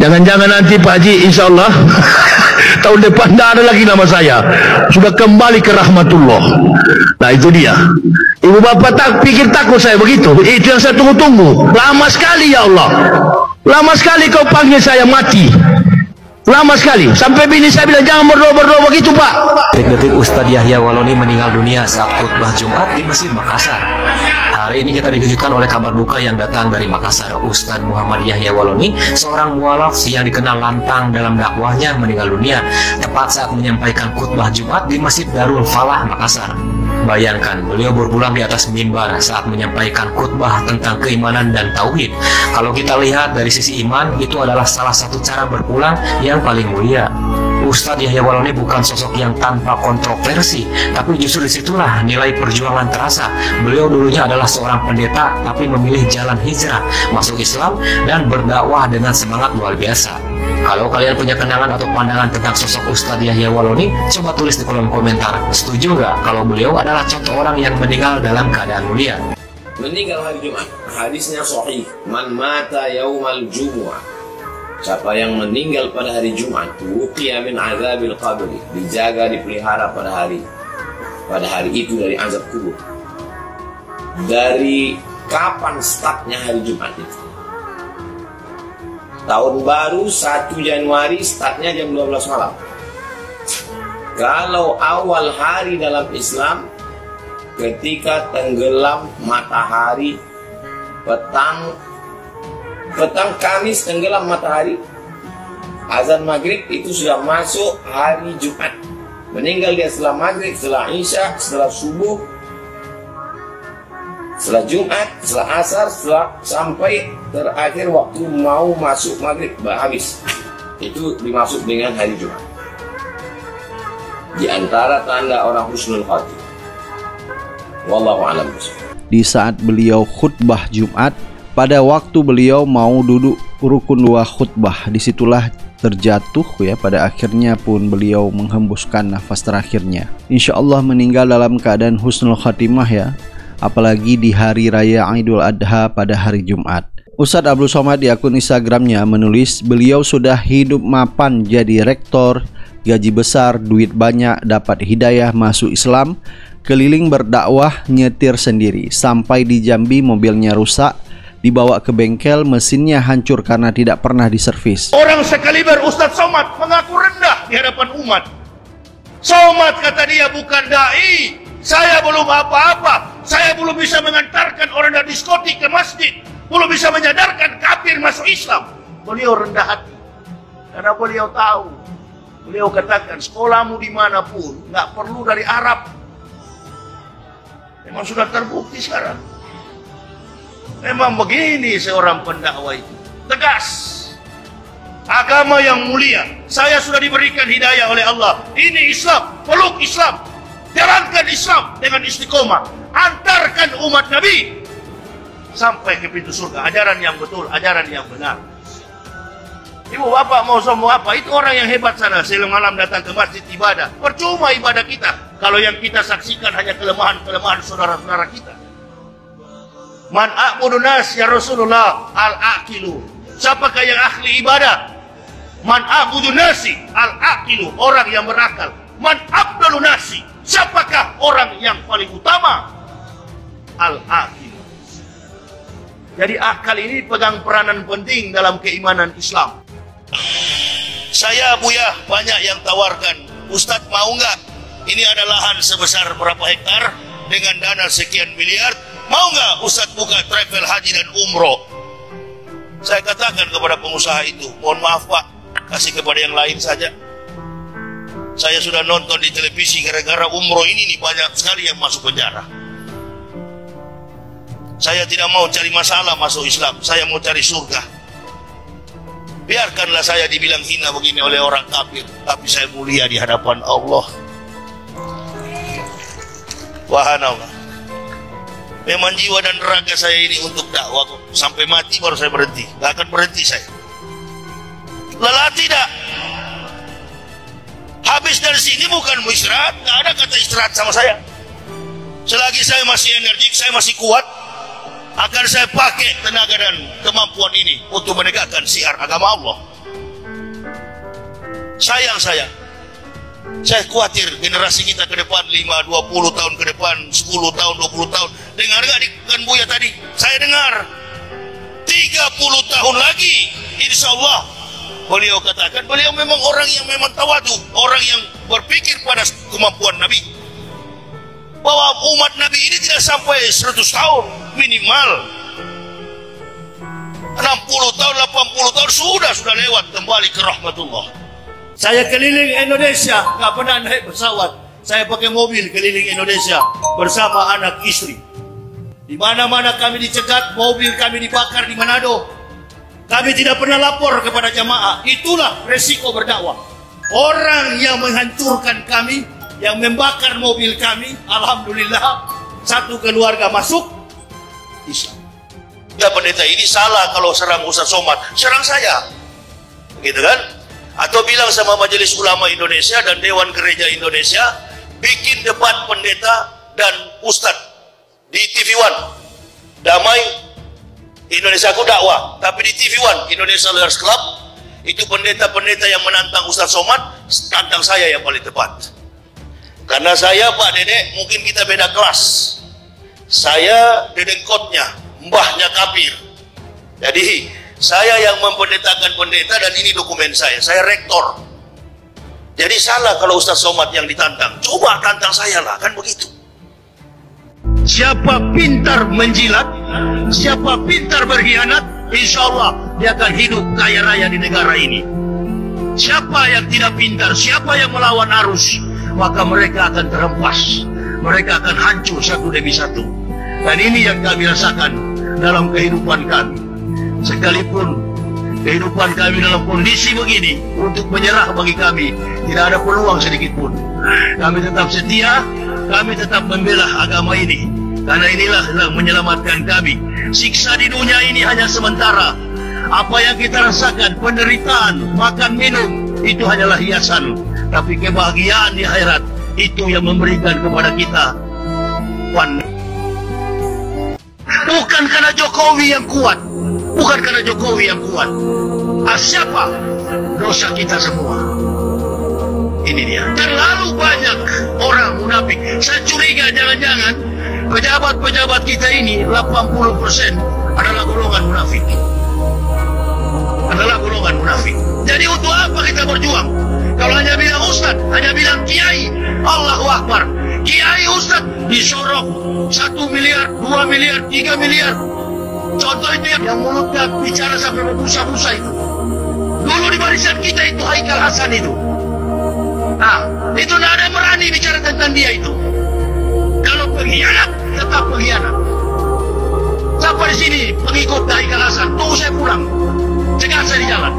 Jangan-jangan nanti Pak Haji insya Allah tahun depan tidak ada lagi nama saya, sudah kembali ke rahmatullah. Nah itu dia. Ibu bapak pikir takut saya begitu? Itu yang saya tunggu-tunggu. Lama sekali ya Allah, lama sekali kau panggil saya mati. Lama sekali, sampai bini saya bilang jangan berdoa begitu Pak. Detik-detik Ustadz Yahya Waloni meninggal dunia saat khutbah Jumat di Masjid Makassar. Hari ini kita dikejutkan oleh kabar duka yang datang dari Makassar. Ustadz Muhammad Yahya Waloni, seorang mualaf yang dikenal lantang dalam dakwahnya, meninggal dunia tepat saat menyampaikan khutbah Jumat di Masjid Darul Falah Makassar. Bayangkan, beliau berpulang di atas mimbar saat menyampaikan khutbah tentang keimanan dan tauhid. Kalau kita lihat dari sisi iman, itu adalah salah satu cara berpulang yang paling mulia. Ustadz Yahya Waloni bukan sosok yang tanpa kontroversi, tapi justru disitulah nilai perjuangan terasa. Beliau dulunya adalah seorang pendeta, tapi memilih jalan hijrah, masuk Islam, dan berdakwah dengan semangat luar biasa. Kalau kalian punya kenangan atau pandangan tentang sosok Ustadz Yahya Waloni, coba tulis di kolom komentar. Setuju nggak kalau beliau adalah contoh orang yang meninggal dalam keadaan mulia? Meninggal hari Jumat, hadisnya sahih. Man mata yaumal jumu'ah, siapa yang meninggal pada hari Jumat, wuqiya min azabil qabri, dijaga, dipelihara pada hari itu dari azab kubur. Dari kapan startnya hari Jumat itu? Tahun baru 1 Januari, startnya jam 12 malam. Kalau awal hari dalam Islam, ketika tenggelam matahari, petang Kamis tenggelam matahari, azan maghrib, itu sudah masuk hari Jumat. Meninggal dia setelah maghrib, setelah isya, setelah subuh, setelah Jumat, setelah asar, sampai terakhir waktu mau masuk maghrib habis. Itu dimaksud dengan hari Jumat. Di antara tanda orang husnul khatimah. Wallahu a'lam. Di saat beliau khutbah Jumat, pada waktu beliau mau duduk rukun 2 khutbah, disitulah terjatuh ya, pada akhirnya pun beliau menghembuskan nafas terakhirnya. Insya Allah meninggal dalam keadaan husnul khatimah ya, apalagi di hari raya Idul Adha pada hari Jumat. Ustadz Abdul Somad di akun Instagramnya menulis, beliau sudah hidup mapan jadi rektor, gaji besar, duit banyak, dapat hidayah masuk Islam, keliling berdakwah, nyetir sendiri, sampai di Jambi mobilnya rusak, dibawa ke bengkel, mesinnya hancur karena tidak pernah diservis. Orang sekaliber Ustadz Somad mengaku rendah di hadapan umat. Somad kata dia bukan dai, saya belum apa-apa, saya belum bisa mengantarkan orang dari diskotik ke masjid, belum bisa menyadarkan kafir masuk Islam. Beliau rendah hati karena beliau tahu, beliau katakan sekolahmu dimanapun nggak perlu dari Arab. Memang sudah terbukti sekarang. Memang begini seorang pendakwah itu, tegas. Agama yang mulia, saya sudah diberikan hidayah oleh Allah. Ini Islam, peluk Islam, jalankan Islam dengan istiqomah, antarkan umat Nabi sampai ke pintu surga. Ajaran yang betul, ajaran yang benar. Ibu bapak mau sombong apa? Itu orang yang hebat sana, setiap malam datang ke masjid ibadah. Percuma ibadah kita kalau yang kita saksikan hanya kelemahan-kelemahan saudara-saudara kita. Man a'budu nas ya Rasulullah al-aqilu. Siapakah yang ahli ibadah? Man a'budu nasi al-aqilu, orang yang berakal. Man abdalu nasi, siapakah orang yang paling utama? Al-aqilu. Jadi akal ini pegang peranan penting dalam keimanan Islam. Saya Buya banyak yang tawarkan, Ustadz mau nggak? Ini ada lahan sebesar berapa hektar dengan dana sekian miliar, mau nggak Ustadz buka travel haji dan umroh? Saya katakan kepada pengusaha itu, mohon maaf Pak, kasih kepada yang lain saja. Saya sudah nonton di televisi, gara-gara umroh ini nih banyak sekali yang masuk penjara. Saya tidak mau cari masalah masuk Islam, saya mau cari surga. Biarkanlah saya dibilang hina begini oleh orang kafir, tapi saya mulia di hadapan Allah. Wahanallah. Memang jiwa dan raga saya ini untuk dakwah, sampai mati baru saya berhenti. Gak akan berhenti saya. Lelah tidak. Habis dari sini bukan mau istirahat, gak ada kata istirahat sama saya. Selagi saya masih energik, saya masih kuat, akan saya pakai tenaga dan kemampuan ini untuk menegakkan syiar agama Allah. Sayang saya khawatir generasi kita ke depan 5, 20 tahun ke depan, 10 tahun, 20 tahun. Dengar gak di kan Buya tadi? Saya dengar 30 tahun lagi insya Allah beliau katakan, beliau memang orang yang memang tawadu, orang yang berpikir pada kemampuan Nabi, bahwa umat Nabi ini tidak sampai 100 tahun minimal. 60 tahun, 80 tahun sudah lewat kembali ke rahmatullah. Saya keliling Indonesia, nggak pernah naik pesawat. Saya pakai mobil keliling Indonesia bersama anak istri. Di mana-mana kami dicegat, mobil kami dibakar di Manado. Kami tidak pernah lapor kepada jamaah. Itulah resiko berdakwah. Orang yang menghancurkan kami, yang membakar mobil kami, alhamdulillah satu keluarga masuk Islam. Ya pendeta ini salah kalau serang Ustaz Somad, serang saya, gitu kan? Atau bilang sama Majelis Ulama Indonesia dan Dewan Gereja Indonesia bikin debat pendeta dan ustadz di TV One. Damai Indonesiaku dakwah, tapi di TV One Indonesia Leaders Club itu pendeta-pendeta yang menantang Ustaz Somad, tantang saya yang paling tepat. Karena saya Pak Dedek mungkin kita beda kelas. Saya dedengkotnya, mbahnya kafir. Jadi saya yang mempendetakan pendeta dan ini dokumen saya rektor. Jadi salah kalau Ustaz Somad yang ditantang. Coba tantang saya lah, kan begitu. Siapa pintar menjilat, siapa pintar berkhianat, insya Allah dia akan hidup kaya raya di negara ini. Siapa yang tidak pintar, siapa yang melawan arus, maka mereka akan terhempas. Mereka akan hancur satu demi satu. Dan ini yang kami rasakan dalam kehidupan kami. Sekalipun kehidupan kami dalam kondisi begini, untuk menyerah bagi kami tidak ada peluang sedikit pun. Kami tetap setia, kami tetap membela agama ini, karena inilah yang menyelamatkan kami. Siksa di dunia ini hanya sementara. Apa yang kita rasakan, penderitaan, makan minum, itu hanyalah hiasan. Tapi kebahagiaan di akhirat, itu yang memberikan kepada kita bukan karena Jokowi yang kuat, bukan karena Jokowi yang kuat. Siapa? Dosa kita semua. Ini dia. Terlalu banyak orang munafik. Saya curiga jangan-jangan pejabat-pejabat kita ini 80% adalah golongan munafik. Adalah golongan munafik. Jadi untuk apa kita berjuang? Kalau hanya bilang ustaz, hanya bilang kiai, Allahu Akbar. Kiai ustaz disorok 1 miliar, 2 miliar, 3 miliar. Contoh itu yang mulutnya bicara sampai berbusa-busa itu. Dulu di barisan kita itu Haikal Hasan itu. Nah, itu tidak ada yang berani bicara tentang dia itu. Kalau pengkhianat, tetap pengkhianat. Sampai di sini pengikut Haikal Hasan, tunggu saya pulang. Cegah saya di jalan.